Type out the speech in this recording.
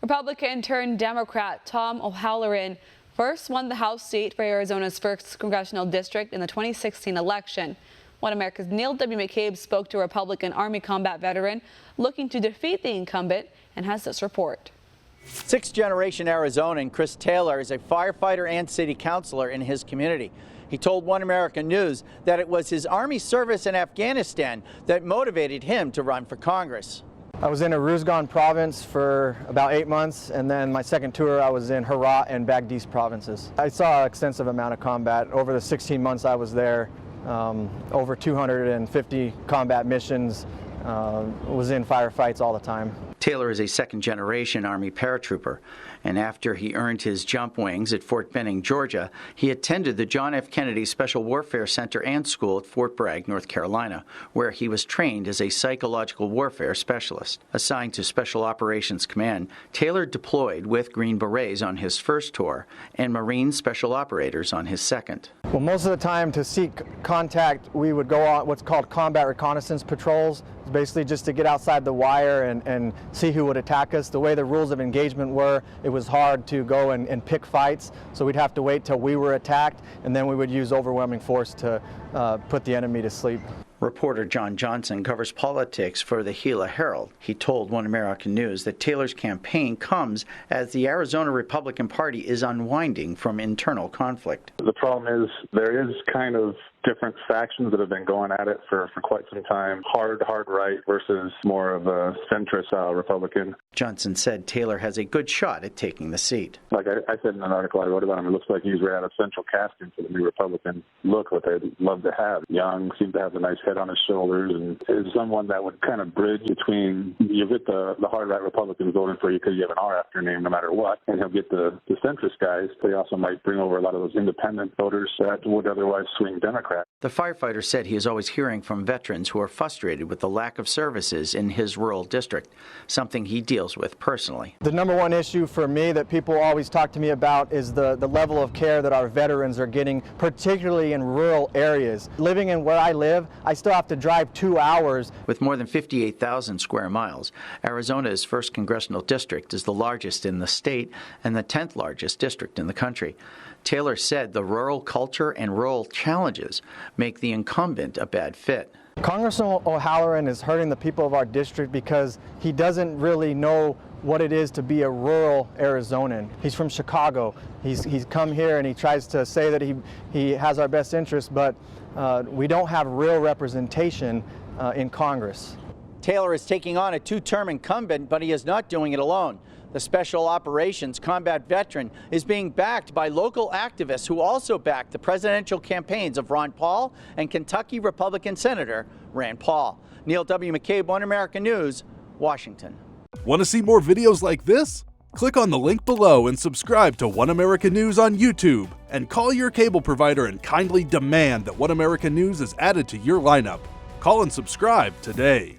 Republican turned Democrat Tom O'Halloran first won the House seat for Arizona's 1st Congressional District in the 2016 election. One America's Neil W. McCabe spoke to a Republican Army combat veteran looking to defeat the incumbent and has this report. Sixth-generation Arizonan Chris Taylor is a firefighter and city councilor in his community. He told One American News that it was his Army service in Afghanistan that motivated him to run for Congress. I was in Ariz province for about 8 months, and then my second tour I was in Herat and Baghdad provinces. I saw an extensive amount of combat. Over the 16 months I was there, over 250 combat missions, was in firefights all the time. Taylor is a second-generation Army paratrooper, and after he earned his jump wings at Fort Benning, Georgia, he attended the John F. Kennedy Special Warfare Center and School at Fort Bragg, North Carolina, where he was trained as a psychological warfare specialist. Assigned to Special Operations Command, Taylor deployed with Green Berets on his first tour and Marine Special Operators on his second. Well, most of the time to seek contact, we would go on what's called combat reconnaissance patrols. It's basically just to get outside the wire and see who would attack us. The way the rules of engagement were, it was hard to go and pick fights, so we'd have to wait till we were attacked, and then we would use overwhelming force to put the enemy to sleep. Reporter John Johnson covers politics for the Gila Herald. He told One American News that Taylor's campaign comes as the Arizona Republican Party is unwinding from internal conflict. The problem is there is kind of different factions that have been going at it for quite some time. Hard right versus more of a centrist Republican. Johnson said Taylor has a good shot at taking the seat. Like I said in an article I wrote about him, it looks like he's right out of central casting for the new Republican look, what they'd love to have. Young, seems to have a nice head on his shoulders, and is someone that would kind of bridge between, you get the hard right Republicans voting for you because you have an R after your name no matter what, and he'll get the centrist guys. They also might bring over a lot of those independent voters that would otherwise swing Democrat. The firefighter said he is always hearing from veterans who are frustrated with the lack of services in his rural district, something he deals with personally. The number one issue for me that people always talk to me about is the level of care that our veterans are getting, particularly in rural areas. Living in where I live, I still have to drive 2 hours. With more than 58,000 square miles, Arizona's 1st Congressional District is the largest in the state and the 10th largest district in the country. Taylor said the rural culture and rural challenges make the incumbent a bad fit. Congressman O'Halloran is hurting the people of our district because he doesn't really know what it is to be a rural Arizonan. He's from Chicago. He's come here and he tries to say that he has our best interest, but we don't have real representation in Congress. Taylor is taking on a 2-term incumbent, but he is not doing it alone. The Special Operations combat veteran is being backed by local activists who also backed the presidential campaigns of Ron Paul and Kentucky Republican Senator Rand Paul. Neil W. McCabe, One American News, Washington. Want to see more videos like this? Click on the link below and subscribe to One American News on YouTube. And call your cable provider and kindly demand that One American News is added to your lineup. Call and subscribe today.